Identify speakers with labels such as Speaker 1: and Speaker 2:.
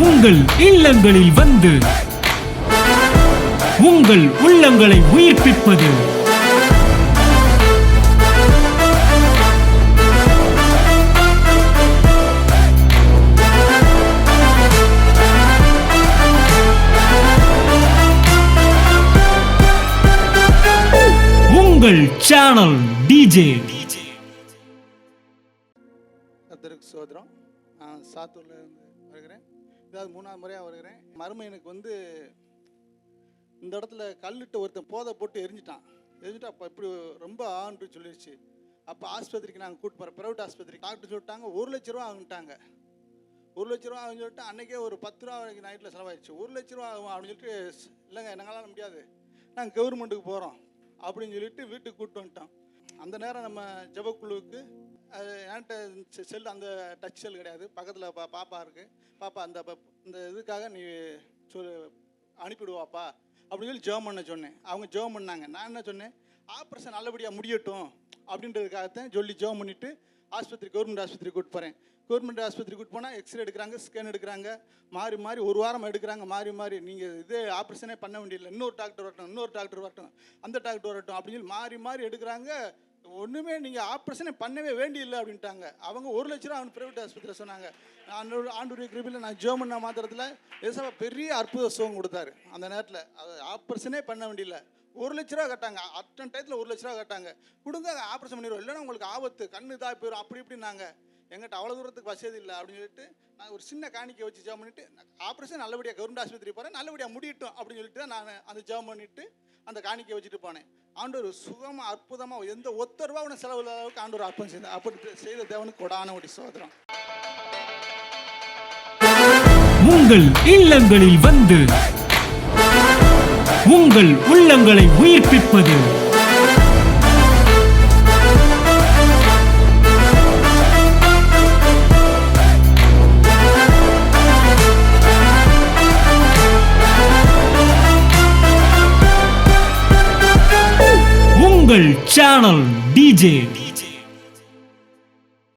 Speaker 1: உங்கள் இல்லங்களில் வந்து உங்கள் உள்ளங்களை உயிர்ப்பிப்பது உங்கள் சேனல் டிஜே.
Speaker 2: கர்த்தருக்கு ஸ்தோத்திரம். நான் சாத்தூர்ல இருந்து வருகிறேன். இதாவது 3ஆவது முறையாக வருகிறேன். மருமையனுக்கு இந்த இடத்துல கல்லிட்டு ஒருத்தன் போதை போட்டு எரிஞ்சிட்டான். அப்போ இப்படி ரொம்ப ஆண்டு சொல்லிடுச்சு. அப்போ ஆஸ்பத்திரிக்கு நாங்கள் கூப்பிட்டு போகிறோம். ப்ரைவேட் ஆஸ்பத்திரிக்கு டாக்டர் சொல்லிட்டாங்க 1 லட்ச ரூபா ஆகுன்ட்டாங்க. 1 லட்ச ரூபா ஆகுன்னு சொல்லிட்டு அன்றைக்கே ஒரு 10 ரூபா வரைக்கும் நைட்டில் செலவாயிடுச்சு. 1 லட்ச ரூபா ஆகும் அப்படின்னு சொல்லிட்டு, இல்லைங்க எங்களால் முடியாது, நாங்கள் கவர்மெண்ட்டுக்கு போகிறோம் அப்படின்னு சொல்லிட்டு வீட்டுக்கு கூப்பிட்டு வந்துட்டோம். அந்த நேரம் நம்ம ஜபக்குழுவுக்கு என்கிட்ட செல், அந்த டச் செல் கிடையாது, பக்கத்தில் பாப்பா இருக்குது, பாப்பா இந்த இதுக்காக நீ அனுப்பிடுவாப்பா அப்படின்னு சொல்லி ஜெபம் பண்ண சொன்னேன். அவங்க ஜெபம் பண்ணாங்க. நான் என்ன சொன்னேன், ஆப்ரேஷன் நல்லபடியாக முடியட்டும் அப்படின்றதுக்காகத்தான் சொல்லி ஜெபம் பண்ணிவிட்டு கவர்மெண்ட் ஆஸ்பத்திரி கூப்பிட்டு போகிறேன். கவர்மெண்ட் ஆஸ்பத்திரி கூப்பிட்டு போனால் எக்ஸ்ரே எடுக்கிறாங்க, ஸ்கேன் எடுக்கிறாங்க, மாறி மாறி 1 வாரம் எடுக்கிறாங்க, மாறி மாறி நீங்கள் இதே ஆப்ரேஷனே பண்ண வேண்டியதில்லை, இன்னொரு டாக்டர் வரட்டும், அந்த டாக்டர் வரட்டும் அப்படின்னு சொல்லி மாறி மாறி எடுக்கிறாங்க. ஒன்றுமே நீங்கள் ஆப்ரேஷனே பண்ணவே வேண்டியில்லை அப்படின்ட்டாங்க. அவங்க 1 லட்ச ரூபா ப்ரைவேட் ஆஸ்பத்திரியில் சொன்னாங்க. ஆண்டவருடைய கிருபையில் நான் ஜெபம் பண்ண மாத்திரத்தில் ஏசப்பா பெரிய அற்புத சுகம் கொடுத்தாரு. அந்த நேரத்தில் அது ஆப்ரேஷனே பண்ண வேண்டியில்லை. 1 லட்ச ரூபா கட்டாங்க. அட்டன் டயத்தில் 1 லட்ச ரூபா கட்டாங்க. கொடுங்க ஆப்ரேஷன் பண்ணிடுவோம், இல்லைன்னா உங்களுக்கு ஆபத்து, கண்ணு இதாக போயிடும் அப்படி இப்படின்னாங்க. எங்கிட்ட அவ்வளோ தூரத்துக்கு வசதி இல்லை அப்படின்னு சொல்லிட்டு நான் ஒரு சின்ன காணிக்கை வச்சு ஜெபம் பண்ணிவிட்டு, ஆப்ரேஷன் நல்லபடியாக கவர்மெண்ட் ஆஸ்பத்திரி போகிறேன், நல்லபடியாக முடியட்டும் அப்படின்னு சொல்லிட்டு தான் நான் அந்த ஜெபம் பண்ணிவிட்டு அந்த காணிக்கை வச்சுட்டு போனேன். ஆண்டவர் சுகமாக அற்புதமாக எந்த 1 ரூபா உன செலவு அளவுக்கு ஆண்டவர் அற்புதம் செய்தார். அப்படி செய்த தேவனுக்கு கொடான ஒரு சோதரம்.
Speaker 1: உங்கள் இல்லங்களில் வந்து உங்கள் உள்ளங்களை உயிர்ப்பிப்பது உங்கள் சேனல் டிஜே.